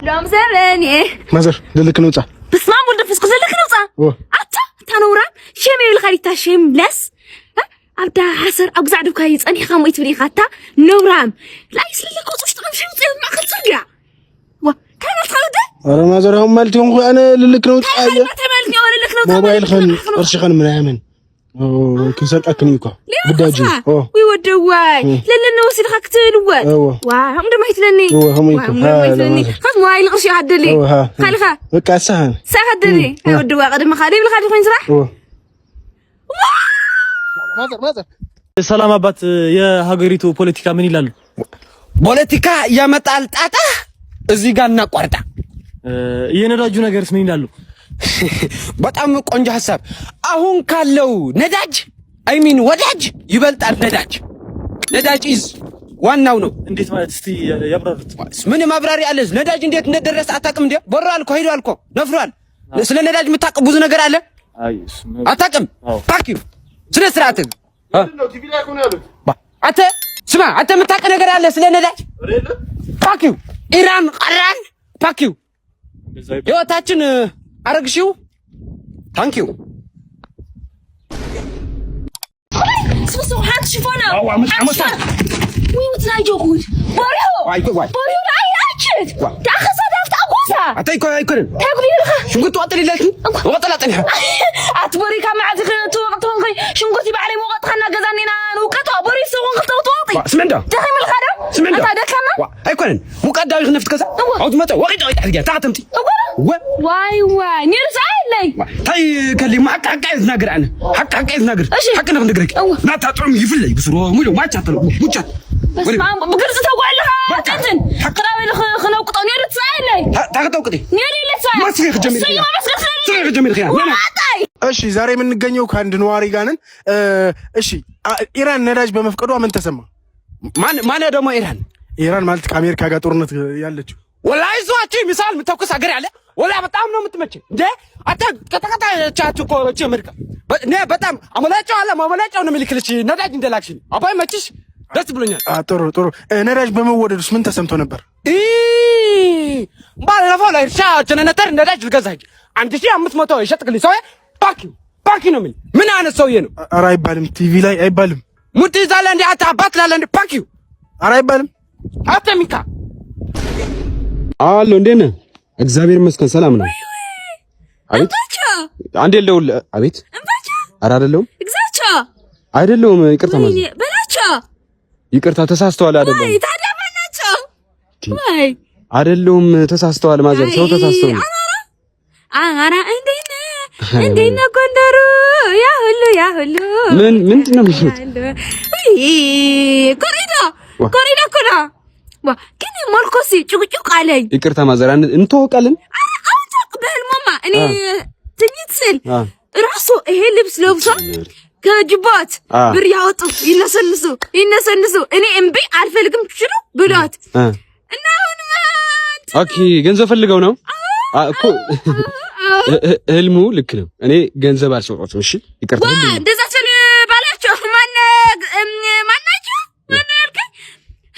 لام زماني مازر لك نوصا بس ما نقول نفسك لك نوصا أتا تنورا شمي الخريطة شم بلس أبدا حسر أقزع دبكايز أني خاموي تبري خاطة نورام لا يسلك وش تمشي ما أخذ سرقة كانت خالدة أنا مازر هم مالتهم أنا لك نوصا ما تمالك يا ولا لك نوصا موبايل خن أرشي خن منعمن كيسان أكنيكو بداجي ويودواي لأن نوصل خاكتلوات واه هم دم هيتلني هم يكون خاص موبايل قرشي حدلي خالخا بقى سهل سهدني ودوا قدم خالي بالخالي خين صراحة مازر ሰላም አባት የሀገሪቱ ፖለቲካ ምን ይላሉ? ፖለቲካ ያመጣል ጣጣ እዚህ ጋር እናቋርጣ። የነዳጁ ነገርስ ምን ይላሉ? በጣም ቆንጆ ሐሳብ። አሁን ካለው ነዳጅ ወዳጅ ይበልጣል ነዳጅ። ነዳጅ ኢዝ ዋናው ነው። እንዴት ማለት እስቲ ያብራሩት። ምን ማብራሪ አለ? ነዳጅ እንዴት እንደደረሰ አታውቅም እንዴ? በራል እኮ ሄዷል እኮ ነፍሯል። ስለ ነዳጅ የምታውቀው ብዙ ነገር አለ። አታውቅም? ፓኪው ስለ ስርዓት ነው ቲቪ ላይ እኮ ነው ያሉት። አንተ ስማ፣ አንተ የምታውቀው ነገር አለ ስለ ነዳጅ? ፓኪው ኢራን ቀራን ፓኪው ህይወታችን አረግሽው ታንኪው سو حاط شوفنا وتناجوكوت بوريو لا ياكل تاخذ صدفت ابوسا اتايكو ايكن تاكلي لها شنقط وطليلك وطلعتني اتبوري كما عزك توقتون شنقطي بعلي موقت خنا غزانينا نوقتو بوري سو وقتو سمندا دخل من الخدم سمندا هذا كما ايكن مقداوي نفت كذا عود متى وقيت حاجه تعتمتي واي نرجع لي تاي كلي ما حق يزناغر انا حق يزناغر حق نغرك لا تعطم يفلي بسرو مولو ما تشاتلو بوچات بس ما بقرص تقول لها انتن قراوي خنو قطو نرجع لي ታቀጠው ቅዲ نيري لسا ما سيخ جميل سيخ جميل خير እሺ ዛሬ የምንገኘው ከአንድ ነዋሪ ጋር ነን። እሺ ኢራን ነዳጅ በመፍቀዷ ምን ተሰማ? ማን ደግሞ ኢራን ማለት ከአሜሪካ ጋር ጦርነት ያለችው ወላሂ ዟችሁ ሚሳል ምተኩስ አገር ያለ ወላሂ በጣም ነው የምትመቸኝ እንዴ አታ ከተከታቻችሁ ኮሮች አሜሪካ በጣም አመላጫው ነው የሚልክልሽ ነዳጅ እንደላክሽ አባይ መችሽ ደስ ብሎኛል። ጥሩ ነዳጅ በመወደዱስ ምን ተሰምቶ ነበር? ባለፈው ላይ ጀነሬተር ነዳጅ ልገዛኝ 1500 ይሸጥልኝ ሰው ፓኪ ነው ምን አይነት ሰውዬ ነው? ኧረ አይባልም፣ ቲቪ ላይ አይባልም። ሙት ይዛለ እንዴ አባት ላለ እንዴ ፓኪው ኧረ አይባልም። አተሚካ አሎ እንዴት ነህ? እግዚአብሔር ይመስገን ሰላም ነው። አቤት አንዴ ለው አቤት ኧረ አይደለሁም አይደለሁም ይቅርታ ማለት በላቸው ይቅርታ ተሳስተዋል አይደለም ወይ ታዲያ በላቸው ወይ አይደለሁም ተሳስተዋል ማዘር ሰው ተሳስተው ነው አራ እንዴና ጎንደሩ ያ ሁሉ ምንድን ነው የሚሉት? ኮሪዳ ኮና ግን ማርኮስ ጭቁጭቅ አለኝ። ይቅርታ ማዘር እንተዋወቃለን። አውጣቅ በህልማማ እኔ ትኝት ስል ራሱ ይሄ ልብስ ለብሶ ከጅባት ብር ያወጡ ይነሰንሱ እኔ እምቢ አልፈልግም ትችሉ ብሏት እና አሁን ኦኬ ገንዘብ ፈልገው ነው እኮ ህልሙ ልክ ነው። እኔ ገንዘብ አልሰጠሁትም። እሺ ይቅርታ እንደዛ ስል ባላቸው ማናቸው ያልከኝ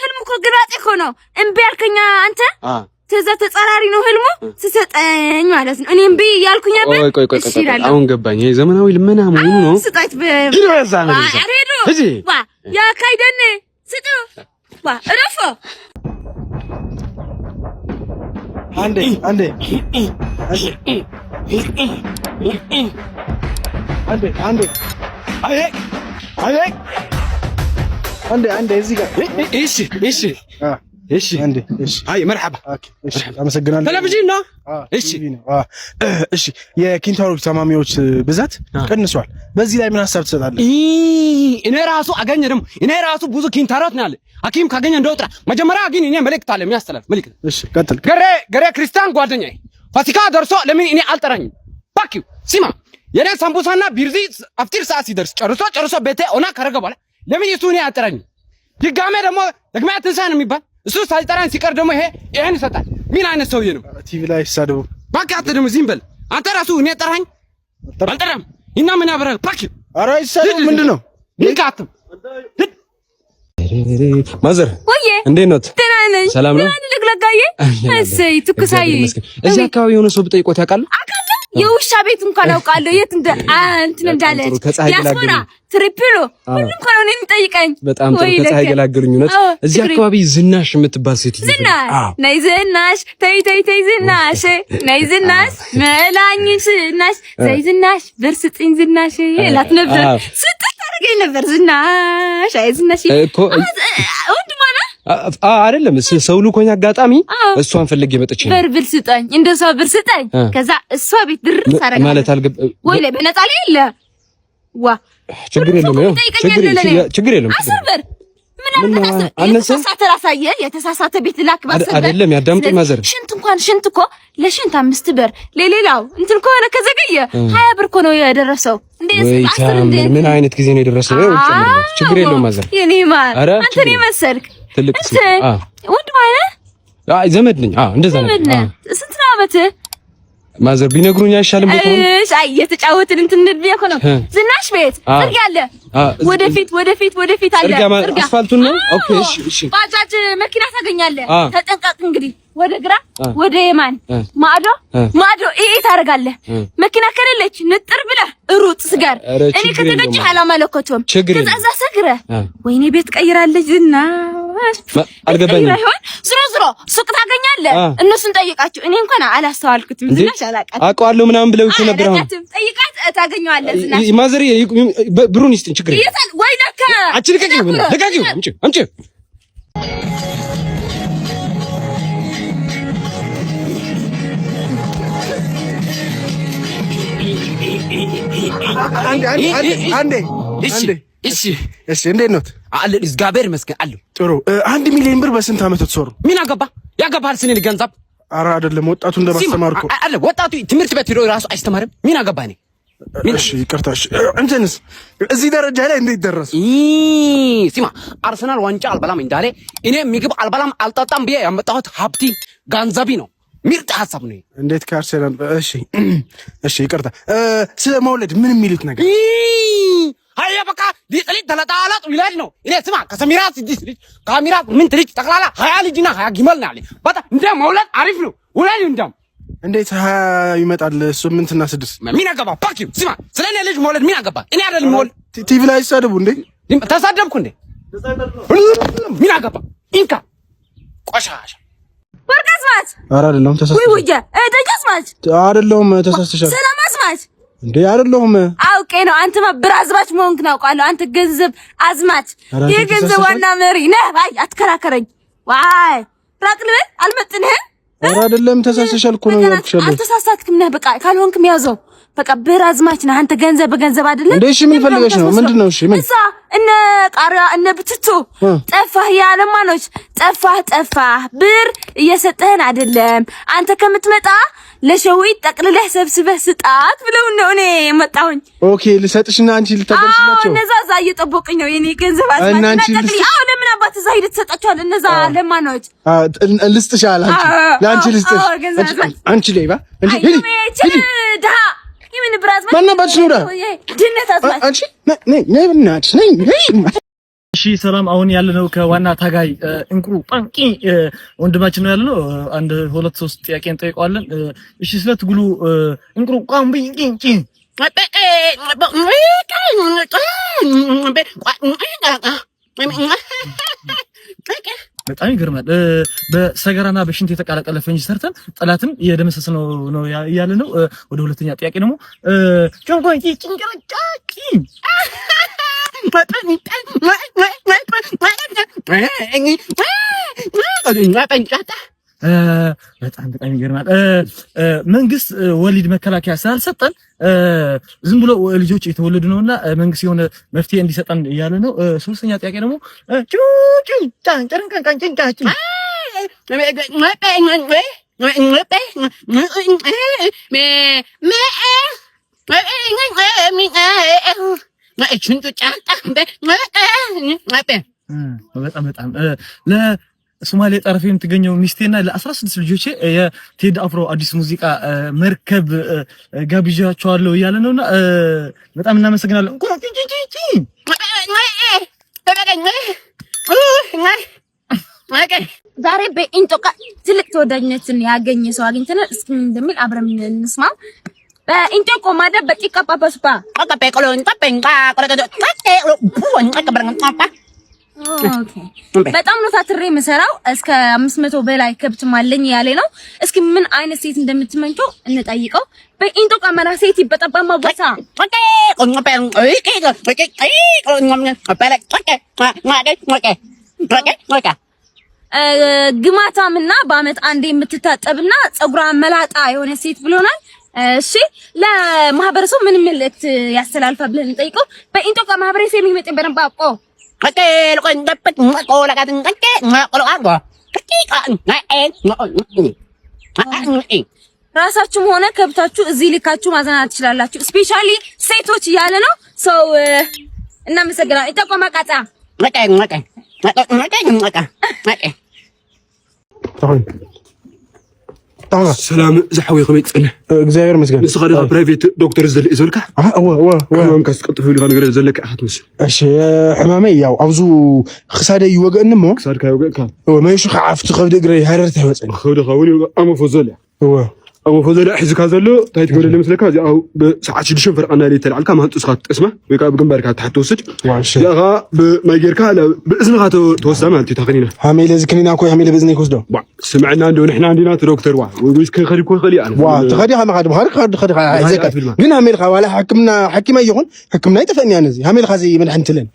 ህልሙ እኮ ግራጤ እኮ ነው። እምቢ ያልከኛ አንተ ተዛ ተጻራሪ ነው ህልሙ ስሰጠኝ ማለት ነው። እኔ እምቢ ያልኩኝ ነበር። ቆይ አሁን ገባኝ። ይሄ ዘመናዊ ልመና መሆኑ ነው። ስጣት እጂ ያ ካይደን ስጡ እረፎ አንዴ እዚህ ጋር እሺ አይ መርሐባ እሺ አመሰግናለሁ። ቴሌቪዥን ነው። እሺ የኪንታሮች ተማሚዎች ብዛት ቀንሷል። በዚህ ላይ ምን ሐሳብ ትሰጣለህ? እኔ ራሱ ብዙ ኪንታሮት ነው ያለ ሐኪም ካገኘ እንደወጣ መጀመሪያ ግን እኔ መልእክት አለ የሚያስተላልፍ መልእክት። እሺ ቀጥል። ገሬ ክርስቲያን ጓደኛዬ ፋሲካ ደርሶ ለምን እኔ አልጠራኝም? ፓኪው ሲማ የኔ ሳምቡሳና ቢርዚ አፍጢር ሰዓት ሲደርስ ጨርሶ ቤቴ ኦና ካረገ በኋላ ለምን እሱ እኔ አልጠራኝም? ድጋሜ ደግሞ ደግማ ትንሳኤ ነው የሚባል እሱ ሳይጠራኝ ሲቀር ደግሞ ይሄን ይሰጣል። ምን አይነት ሰውዬ ነው? ቲቪ ላይ ሳደቡ ባካ አንተ ደግሞ ዝም በል አንተ ራሱ እኔ ጠራኝ አልጠራም እና ምን ያበራል? ፓኪው ኧረ ይሳደቡ ምንድነው? ይካተም ማዘር ወዬ እንዴት ነው? ደህና ነኝ። ሰላም ነው? ለግለጋዬ እሰይ ትኩሳዬ። እዚህ አካባቢ የሆነ ሰው ብጠይቆት ያውቃል? የውሻ ቤት እንኳን አውቃለሁ። የት እንትን እንዳለች ዲያስፖራ ትሪፕሎ ሁሉም እኮ ነው የሚጠይቀኝ። በጣም ጥሩ ከፀሐይ ገላገሉኝ። እውነት እዚህ አካባቢ ዝናሽ የምትባል ሴት ልጅ ነይ ዝናሽ ተይ ዝናሽ ነይ ዝናሽ መላኝሽ ዝናሽ ዘይ ዝናሽ በርስጥኝ ዝናሽ እላት ነበር። ስጥት አድርገኝ ነበር ዝናሽ አይ ዝናሽ እኮ ወንድማና አይደለም ሰው ልኮኝ አጋጣሚ እሷን ፈልጌ መጥቼ ብር ስጠኝ እንደሷ ብር ስጠኝ። ከዛ እሷ ቤት ድርስ አደረገ ማለት አልገባ ወይ ለበነጣ ላይ የለ ዋ ችግር የለም ችግር የለም አስር ብር ምን የተሳሳተ ራሳየ የተሳሳተ ቤት ላክ ባሰበ አይደለም ያዳምጡኝ ማዘር ሽንት እኮ ለሽንት 5 ብር ለሌላው እንትን ከሆነ ከዘገየ 20 ብር እኮ ነው የደረሰው። ምን አይነት ጊዜ ነው የደረሰው? ችግር የለውም ማዘር የኔ ማር አንተ ነህ መሰልክ ትልቅ ወንድ ማለት ዘመድ ነኝ። እንደዛ ነው። ስንት ነው አመት ማዘር ቢነግሩኝ አይሻልም? እሺ እየተጫወትን እንትን እንድብያ እኮ ነው። ዝናሽ ቤት ጥርግ ያለ ወደፊት አለ ጥርግ አስፋልቱን ነው። ኦኬ እሺ ባጃጅ መኪና ታገኛለህ። ተጠንቀቅ እንግዲህ ወደ ግራ ወደ የማን ማዶ ይሄ ታደርጋለህ። መኪና ከሌለች ንጥር ብለህ ሩጥ ስጋር እኔ ከተገኘ አላማለከቶም ከዛዛ ሰግረ ወይኔ ቤት ቀይራለች ዝናሽ አልገባኝም። ዝሮ ሱቅ ታገኛለህ። እነሱን ጠይቃቸው። እኔ እንኳን አላስተዋልኩትም። ዝናሽ አላቃት አውቀዋለሁ ምናምን ብለውሽ ነበር። አሁን ጠይቃት ታገኘዋለህ። ዝናሽ ማዘር ብሩን ይስጥኝ ችግር የለም ወይ ለካ አችልከኝ ምን ለካጂው አምጪ አንዴ እሺ እንዴት ነው አለ እግዚአብሔር ይመስገን አለ ጥሩ 1 ሚሊዮን ብር በስንት አመት ተሰሩ? ምን ያገባል ስንል ገንዘብ ኧረ አይደለም ወጣቱ እንደማስተማር እኮ አለ ወጣቱ ትምህርት ቤት ሄዶ ራሱ አይስተማርም። ምን አገባኝ እሺ ይቅርታሽ እንትንስ እዚህ ደረጃ ላይ እንዴት ደረሱ? ሲማ አርሰናል ዋንጫ አልበላም እንዳለ እኔ ምግብ አልበላም አልጠጣም ብዬ ያመጣሁት ሀብቲ ገንዘቢ ነው። ምርጥ ሐሳብ ነው። እንዴት ከአርሰናል እሺ ይቅርታ ስለ መውለድ ምን የሚሉት ነገር አያ በቃ ሊጥሊት ተለጣላጥ ይላል ነው። እኔ ስማ ከሰሚራ 6 ልጅ ካሚራ 8 ልጅ ጠቅላላ 20 ልጅና 20 ግመል ነው ያለኝ። በጣም እንደ መውለድ አሪፍ ነው። ውለድ እንደም እንዴት 20 ይመጣል 8 እና 6 ምን አገባ ፓኪው ስማ ስለኔ ልጅ መውለድ ምን አገባ? እኔ አይደለም መውለድ ቲቪ ላይ ይሳደቡ እንዴ? ተሳደብኩ እንዴ? ምን አገባ ኢንካ ቆሻሻ ወርቃስማች ኧረ አይደለም ተሳስተሽ ወይ ተሳስተሽ አይደለም ተሳስተሻል። ሰላማስማች እንዴ አይደለም አውቄ ነው። አንተማ ብር አዝማች መሆንክ ነው አውቃለሁ። አንተ ገንዘብ አዝማች የገንዘብ ዋና መሪ ነህ። አይ አትከራከረኝ። ዋይ ራቅልበል አልመጥንህም። ኧረ አይደለም ተሳስተሻል እኮ ነው ያልኩሽ። አልተሳሳትክም ነህ። በቃ ካልሆንክም ያዘው በቃ ብር አዝማች ነህ አንተ። ገንዘብ በገንዘብ አይደለም እንዴ? እሺ ምን ፈልገሽ ነው? ምንድነው? እሺ ምን እዛ እነ ቃሪያ እነ ብትቱ ጠፋህ፣ የዓለማኖች ጠፋህ። ብር እየሰጠህን አይደለም አንተ ከምትመጣ ለሸዊት ጠቅልለህ ሰብስበህ ስጣት ብለው ነው እኔ መጣሁኝ። ኦኬ ልሰጥሽና አንቺ ልታደርሽላቸው። እነዛ እዛ እየጠበቁኝ ነው የኔ ገንዘብ አዝማች ጠቅልይ። ለምን አባት እዛ ሂደህ ትሰጣቸዋለህ? እነዛ ለማኖች ልስጥሻል። ለአንቺ ልስጥሽ። አንቺ ሌባ እንዴ ዳ ይምን ብራዝ ማናባች ነው ዳ ድነት አዝማች አንቺ ነይ ብናትሽ ነይ። እሺ ሰላም። አሁን ያለነው ከዋና ታጋይ እንቁሩ ጳንቂ ወንድማችን ነው ያለነው። አንድ 2-3 ጥያቄ እንጠይቀዋለን። እሺ ስለ ትግሉ እንቁሩ ጳንቂ በጣም ይገርማል። በሰገራና በሽንት የተቃለቀለ ፈንጅ ሰርተን ጠላትን እየደመሰስነው ነው ያለ ነው። ወደ ሁለተኛ ጥያቄ ደግሞ በጣም ይገርማል። መንግስት ወሊድ መከላከያ ስላልሰጠን ዝም ብሎ ልጆች የተወለዱ ነውና መንግስት የሆነ መፍትሄ እንዲሰጠን እያለ ነው። ሶስተኛ ጥያቄ ደግሞ በጣም ለሶማሌ ጠረፍ የምትገኘው ሚስቴና ለ16 ልጆቼ የቴዲ አፍሮ አዲስ ሙዚቃ መርከብ ጋብዣቸዋለሁ እያለ ነውና በጣም እናመሰግናለን። ዛሬ በኢንጦቃ ትልቅ ተወዳጅነትን ያገኘ ሰው አግኝተናል። እስኪ ምን እንደሚል አብረን እንስማው። በኢንጦቆ ማዳ በቂቃ ፓፓስፓ በጣም ነው ታትሬ የምሰራው። እስከ 500 በላይ ከብት ማለኝ ያለ ነው። እስኪ ምን አይነት ሴት እንደምትመንጨው እንጠይቀው። በኢንጦቃ ማዳ ሴት ይበጣባማ ቦታ ግማታምና በአመት አንዴ የምትታጠብና ፀጉሯ መላጣ የሆነ ሴት ብሎናል። እሺ ለማህበረሰቡ ምን መልእክት ያስተላልፋል ብለን እንጠይቀው። በኢንጦቃ ማህበረሰብ የሚመጣ በረባቆ ራሳችሁም ሆነ ከብታችሁ እዚህ ልካችሁ ማዘናት ትችላላችሁ። ስፔሻሊ ሴቶች እያለ ነው ሰው እናመሰግናለን። ኢንጦቃ ማቃጣ ሰላም زحوي خميت صنع እግዚአብሔር ይመስገን ንስኸደ ፕራይቬት ዶክተር ዘል ይዘልካ ወም ካስቀጥፉ ይልካ ነገር ዘለካ አት ምስ እሺ ሕማመይ ያው አብዙ ክሳደ ይወገን ሞ ክሳድካ ይወገካ ወመይሹ ከዓፍቱ ከብደ እግረ ሃረርታ ይወፅን ኸውደ ኸውኒ አመፎዘል አመፎዘል ሕዝካ ዘሎ ታይት ገለ ለምስለካ እዚ አው በሰዓት 6 ፈርቀና ላይ ተላልካ ማንጡስ ካት ተስማ ወይ ካ በግንባርካ ታሕት ወስድ ያጋ በማይገርካ በእዝንካ ተወሳ ማለት ተኸኒና ሃሜለ ዝክኒና ኮይ ሃሜለ በዝኔ ኮስዶ سمعنا عنده نحن عندنا دكتور واحد ويسك خلي كل خلي انا تخدي خا خد هيك من هاميل خا ولا حكيمه يكون حكمنا يتفني انا زي هاميل خازي من حنتلن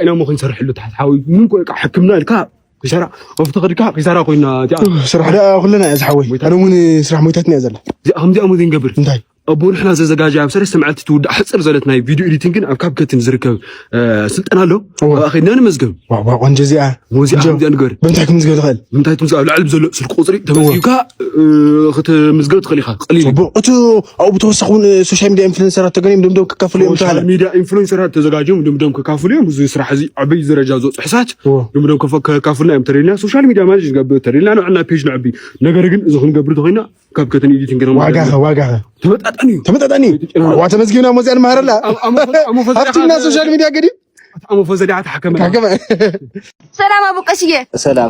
انا مو نسرح له تحت حاول من حكمنا لك كسرع افتقد لك كسرع خوينا سرح لا كلنا ازحوي انا من سرح مويتاتني ازله هم دي امودين قبر انتي ابو نحنا زجاجه ابصر سمعت تود حصر زلتنا فيديو اديتنج اب كابكتن زركب سلطنا له اخينا نمزغب واو انجزيا موزي عندي نغير بنتك مزغب تخيل بنتك مزغب العلب زلو سلك قصري تمزيكا خت مزغب تخليها قليل بوقتو او بتوسخون سوشيال ميديا انفلونسرات تغنيم دمدم ككافليهم تعال سوشيال ميديا انفلونسرات تزجاجهم دمدم ككافليهم بزي سرح زي عبي درجه زو حسات دمدم ككافلنا يمترينا سوشيال ميديا ما جي غب ترينا انا عندنا بيج نعبي ነገር ግን እዚሁን ገብር ተخينا كابكتن اديتنج واغا تمتطاني واتمزغينا موزيان مهرلا افتنا سوشيال ميديا قديم أمو فزدعت حكم سلام ابو قشيه سلام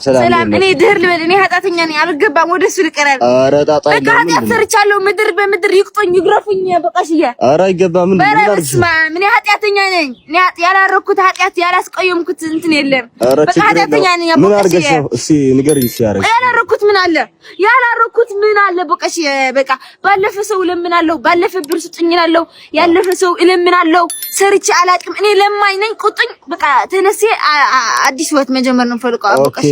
እኔ ድህር ልበል እኔ ኃጢአተኛ ነኝ አልገባም ወደሱ ልቀራል አረጣጣ ኃጢአት ሰርቻለሁ ምድር በምድር ይቅጦኝ ይግረፉኝ በቃሽዬ አረ ይገባ ምን በረስማ ምን ኃጢአተኛ ነኝ እኔ ያላረኩት ኃጢአት ያላስቀየምኩት እንትን የለም በቃ ኃጢአተኛ ነኝ ምን አርገሽ እሺ ንገሪኝ እሺ ያረግ ያላረኩት ምን አለ በቃሽዬ በቃ ባለፈ ሰው ለምናለሁ ባለፈ ብር ስጥኝናለሁ ያለፈ ሰው እለምናለሁ ሰርቼ አላቅም እኔ ለማኝ ነኝ በቃ ተነሴ አዲስ ወት መጀመር ነው ፈልቀው አቦቀሽ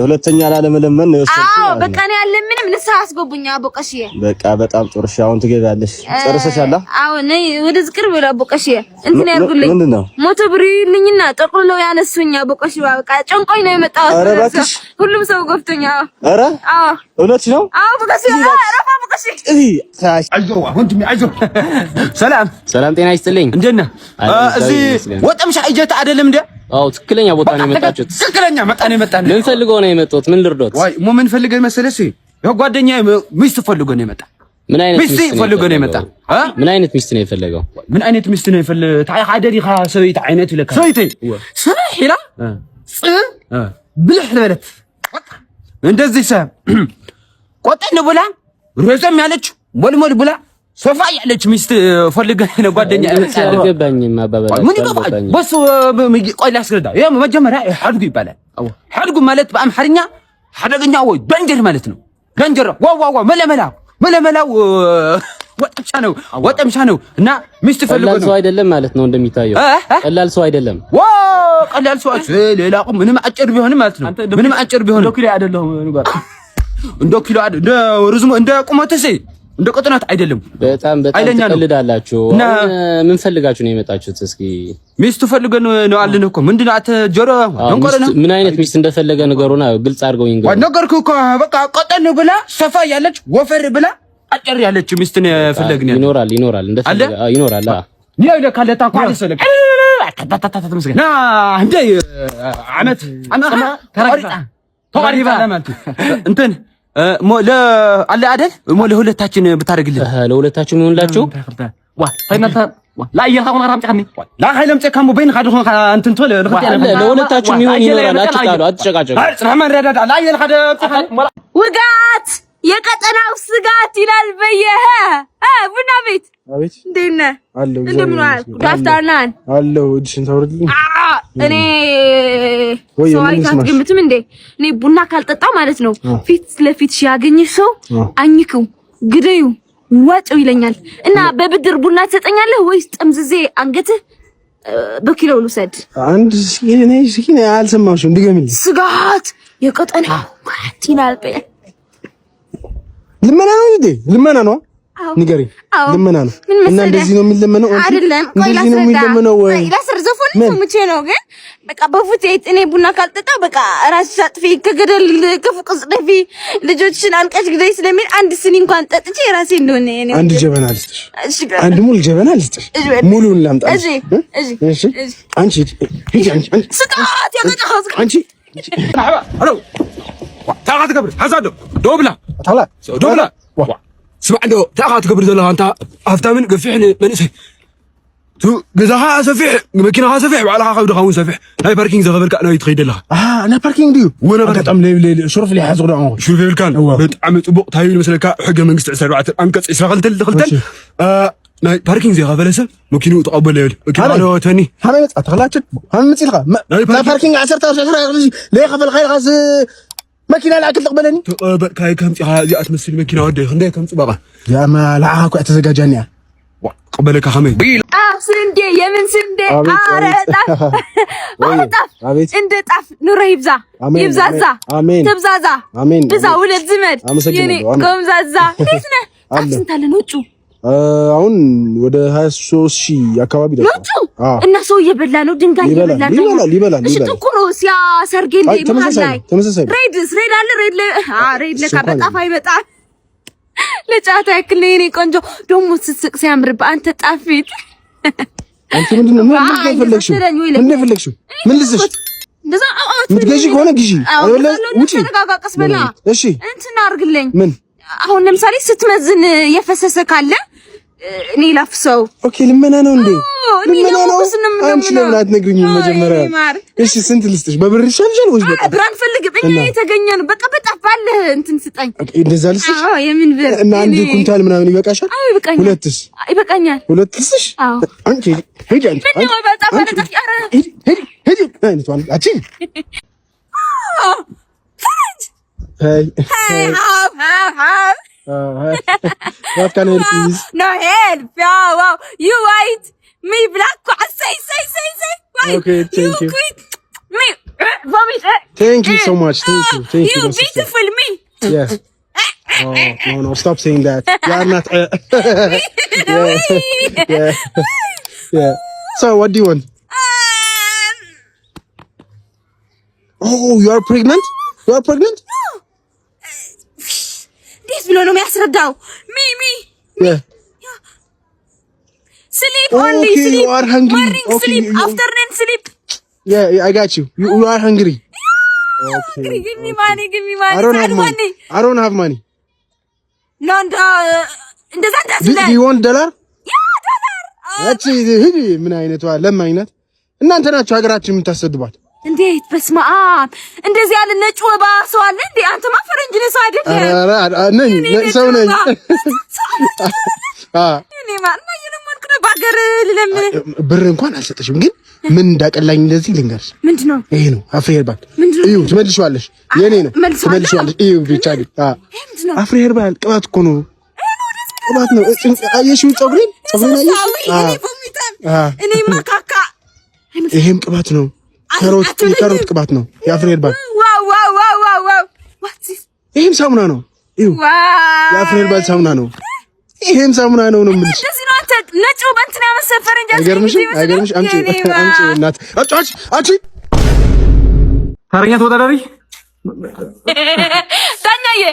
ሁለተኛ ላለመለመን ነው አዎ በቃ ነው ያለ ምንም ንስሐ አስገቡኛ አቦቀሽ በቃ በጣም ጥሩ እሺ አሁን ትገባለሽ ጨርሰሻል አዎ ነይ ወደ ዝቅር ብለ አቦቀሽ እንትን ያርጉልኝ ሞቶ ብር ይልኝና ጠቅልለው ያነሱኛ አቦቀሽ በቃ ጨንቆኝ ነው የመጣው ሁሉም ሰው ጎፍቶኛ አረ አዎ እውነት ነው አዎ አቦቀሽ አረፋ አቦቀሽ አይዞህ ወንድሜ አይዞህ ሰላም ጤና ይስጥልኝ እንደና እዚህ ወጣምሻ እጀታ አይደለም እንዴ? አዎ ትክክለኛ ቦታ ነው የመጣችሁት። ትክክለኛ መጣን ምን ፈልገው ነው የመጣሁት? ምን ልርዶት? ወይ ምን ፈልገው መሰለሽ? ያው ጓደኛዬ ሚስት ፈልገው ነው የመጣ። ምን አይነት ሚስት ፈልገው ነው የመጣ? ምን አይነት ሚስት ነው የፈለገው? ምን አይነት ሚስት ነው የፈለገው? ታይ ሀደሪ ሰውይት አይነት ይለካ ሰውይት ሰሂላ ብልህ ለበለት እንደዚህ ሰ ቆጠን ብላ ረዘም ያለች ሞልሞል ብላ ሶፋ ያለች ሚስት ፈልገህ ነው ጓደኛ አልገባኝም አባባል ምን ይገባኝ በሱ ቆይ ላስረዳ ይሄ መጀመሪያ ሐድጉ ይባላል ሐድጉ ማለት በአምሐርኛ ሐደገኛ ወይ ደንጀር ማለት ነው ደንጀር ዋው መለመላው ወጠምሻ ነው እና ሚስት ፈልገህ ነው ቀላል ሰው አይደለም ማለት ነው እንደሚታየው ቀላል ሰው አይደለም ቀላል ሰው ሌላ ምንም አጭር ቢሆንም ማለት ነው ምንም አጭር ቢሆንም ዶክተር አይደለም ንገር እንደ ኪሎ እንደ ርዝሙ እንደ ቁመትሽ እንደ ቅጥነት አይደለም በጣም ትቀልዳላችሁ ምን ፈልጋችሁ ነው የመጣችሁት እስኪ ሚስቱ ፈልገን ነው አለን እኮ ምንድነው አትጀሮ እንቆረና ምን አይነት ሚስት እንደፈለገ ነገሩና ግልጽ አድርገው ይንገሩ ነገርኩ እኮ በቃ ቀጠን ብላ ሰፋ ያለች ወፈር ብላ አጭር ያለች ሚስት ነው ፈለግን ይኖራል እንደፈለገ ይኖራል ነው ለካለታ ቋል ሰለክ ና እንደ አመት ተቀሪባ ለማንቱ እንትን አለ አይደል ለሁለታችን ብታረግልን ለሁለታችሁ ይሆንላችሁ ዋ ፈይናታ لا يلخون رام تخني لا خيلم تكمو بين خدخون انت تول ለሁለታችሁ የሚሆን ይኖራል አትጣሉ አትጨቃጨቁ صراحه ረዳዳ لا يلخد ውጋት የቀጠናው ስጋት ይላል በየህ ቡና ቤት አቤት እንዴት ነህ አለው እንደምን ዋል ዳፍታናን አለው እድሽን ታወርድልኝ እኔ ሰው አይታስገምትም እንዴ እኔ ቡና ካልጠጣው ማለት ነው ፊት ለፊት ያገኘሽ ሰው አኝከው ግደዩ ዋጭው ይለኛል እና በብድር ቡና ትሰጠኛለህ ወይስ ጠምዝዜ አንገትህ በኪሎ ልውሰድ አንድ ሲኔ አልሰማሽም ድገሚልኝ ስጋት የቀጠናው ይላል ልመና ነው እንዴ ልመና ነው ንገሪ ልመና ነው እና እንደዚህ ነው የሚለመነው አይደለም ቆይ ላስረዘፉን ምቼ ነው ግን በቃ በፉት እኔ ቡና ካልጠጣው በቃ ራስሽ አጥፊ ከገደል ከፍቅስ ደፊ ልጆችሽን አንቀሽ ግደይ ስለሚል አንድ ስኒ እንኳን ጠጥቼ ራሴ እንደሆነ እኔ አንድ ጀበና ልስጥሽ አንድ ሙሉ ጀበና ልስጥሽ ሙሉን ላምጣ እሺ አንቺ ሂጂ አንቺ ስጣት ያቀጣው አንቺ ሄሎ ታውቃት ገብር ሐሳዶ ዶብላ ዶብላ سمع عنده تاخذ كبر زلها انت افتامن قفحني منسي تو غزاها سفيح ماكينها سفيح وعلى خاود خاون سفيح هاي باركينغ زغبرك انا يتخيد لها انا باركينغ ديو وانا قطعم لي شرف لي حاز غدعو شوف الكان بطعم طبق تايل مسلك حق منست 14 انقص 20 خلتل ناي باركينغ زي غفلسه ماكينو تقبل لي ماكينو تاني هذا يصح تخلاتك هم مصيلها لا باركينغ 10 ليه خفل خير غاز ماكينه لا تقبلني تقبل كاي كم هذه تمثل ماكينه ودي خندي كم صبغه يا ما لا اكو تزجاجانيا قبلك خمي ስንዴ የምን ስንዴ አረጣፍ እንደ ጣፍ ኑሮ ይብዛዛ ትብዛዛ ብዛ ሁለት ዝመድ የኔ ጎምዛዛ እንዴት ነህ አስንታለ ነጩ አሁን ወደ 23000 አካባቢ ደርሷል እና ሰው እየበላ ነው ድንጋይ እየበላ ነው ይበላል እሺ ጥቁሩ ሲያሰርጌ እንደ መሃል ተመሳሳይ ሬድ አለ ሬድ ለካ በጣፍ አይመጣም ለጫታ ያክል ነው የኔ ቆንጆ ደሞ ስትስቅ ሲያምርብህ አንተ ጣፊት አንቺ ምንድነው ምን ፈለግሽው ምን ልስሽ እንደዛ ምትገዢ ከሆነ ግዢ አይወለ ውጪ ተረጋጋቀስ በላ እሺ እንትን አርግልኝ ምን አሁን ለምሳሌ ስትመዝን የፈሰሰ ካለ እኔ ላፍሰው ኦኬ ልመና ነው እንዴ ልመና ነው አንቺ ለምን አትነግሪኝም መጀመሪያ እሺ ስንት ልስጥሽ በብር ይሻልሻል ወይስ በቃ ብራን ፈልግ በእኛ የተገኘነው በቃ በጣፋለ እንትን ስጠኝ እንደዛ ልስጥሽ አዎ የምን ብር እና አንድ ኩንታል ምናምን ይበቃሻል አዎ ይበቃኛል ሁለትስ ይበቃኛል ሁለት ልስጥሽ አንቺ ሂጂ አንቺ ምን በጣፋለ ተቂያረ ሂጂ አይነት ዋን አቺ ፈረንጅ hey what can I help you with? No help. Yeah, wow. You white, me black. Say. Why? Okay, thank you. Me, vomit. Thank you so much. Thank you. You beautiful me. Yes. Oh, no, stop saying that. You are not. Yeah. So, what do you want? Oh, you are pregnant? You are pregnant? This ብሎ ነው የሚያስረዳው ሚ Yeah. Sleep only okay, sleep. You are hungry. Morning sleep, afternoon sleep. Yeah, I got you. You are hungry. Okay. Give me money. I don't have money. I don't have money. No, እንደዛ እንዳስለ Do you want dollar? Yeah, dollar. ሂጂ ምን አይነቷ ለማኝ ናት። እናንተ ናችሁ ሀገራችን የምታሰድቧት። እንዴት በስመ አብ እንደዚህ ያለ ነጭ ወባ ሰው አለ እንዴ? አንተማ ፈረንጅ ነህ ሰው አይደል? ነኝ ሰው ነኝ። እኔ ማን ነው የለመንኩ ነው ባገር ልለምን ብር እንኳን አልሰጠሽም፣ ግን ምን እንዳቀላኝ እንደዚህ ልንገርሽ። ምንድነው? ይሄ ነው አፍሪ ሄርባል። እዩ ትመልሺዋለሽ። የኔ ነው ትመልሺዋለሽ። እዩ ብቻ ግን አፍሪ ሄርባል ቅባት እኮ ነው። ቅባት ነው። አየሽው? ፀጉሬን እኔ ማካካ ይሄም ቅባት ነው። ካሮት ቅባት ነው። የአፍሪ ሄርባል ዋው ይሄም ሳሙና ነው። እዩ የአፍሪ ሄርባል ሳሙና ነው። ይሄም ሳሙና ነው ነው የምልሽ። እንደዚህ ነው። አንተ ነጭ በእንትን ያመሰለ ፈረንጅ አይገርምሽ? አምጪ እናት አጭ ታረኛ ተወዳዳሪ ዳኛዬ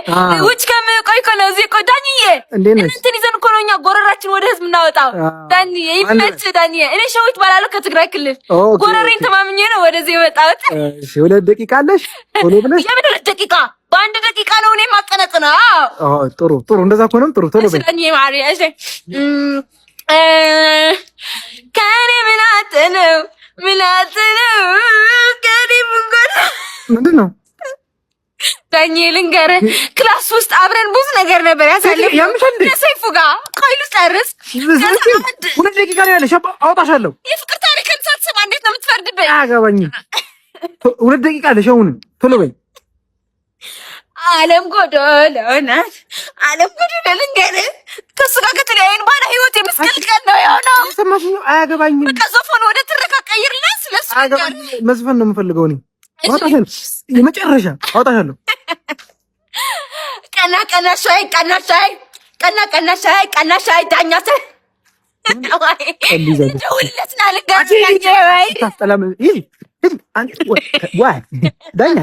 ውጭ ቆይ እኮ ነው እዚህ ቆይ ዳኛዬ እንትን ይዘን እኮ ነው እኛ ጎረራችን ወደ ህዝብ እናወጣው። ዳኛዬ ይመች ዳኛዬ እኔ ሸዊት ባላለሁ ከትግራይ ክልል ጎረሬን ተማምኜ ነው ወደዚህ የመጣሁት። እሺ 2 ደቂቃ አለሽ ቶሎ ብለሽ የምን 2 ደቂቃ በአንድ ደቂቃ ነው እኔ ማቀነጥ ነው። ጥሩ እንደዛ ከሆነም ጥሩ ቶሎ በይ ዳኛዬ ማሪ እሺ ከኔ ምን አጥነው ከኔ ምንድን ነው ዳኜ ልንገርህ፣ ክላስ ውስጥ አብረን ብዙ ነገር ነበር ያሳለፍነው ከሰይፉ ጋር። ቆይሉ ጨርስ። 2 ደቂቃ ነው ያለሽ፣ አውጣሻለሁ። የፍቅር ታሪክን ሳትሰማ እንዴት ነው የምትፈርድብኝ? አያገባኝም። 2 ደቂቃ አለሽ፣ አሁን ቶሎ በይ። ዓለም ጎዶሎ ናት፣ ዓለም ጎዶሎ ልንገርህ፣ ከእሱ ጋር ከተለያየን በኋላ ህይወት የመስቀልቀል ነው የሆነው። ሰማሽኝ? አያገባኝም። በቃ ዘፈኑ ወደ ትረካ ቀይርና ስለሱ መዝፈን ነው የምፈልገው እኔ። አውጣሻለሁ፣ የመጨረሻ አውጣሻለሁ። ቀና ሻይ ዳኛ ሰ ደውልለትና ልንገርህ ወይ ታስጠላም። ይሄ አንቺ ወይ ዳኛ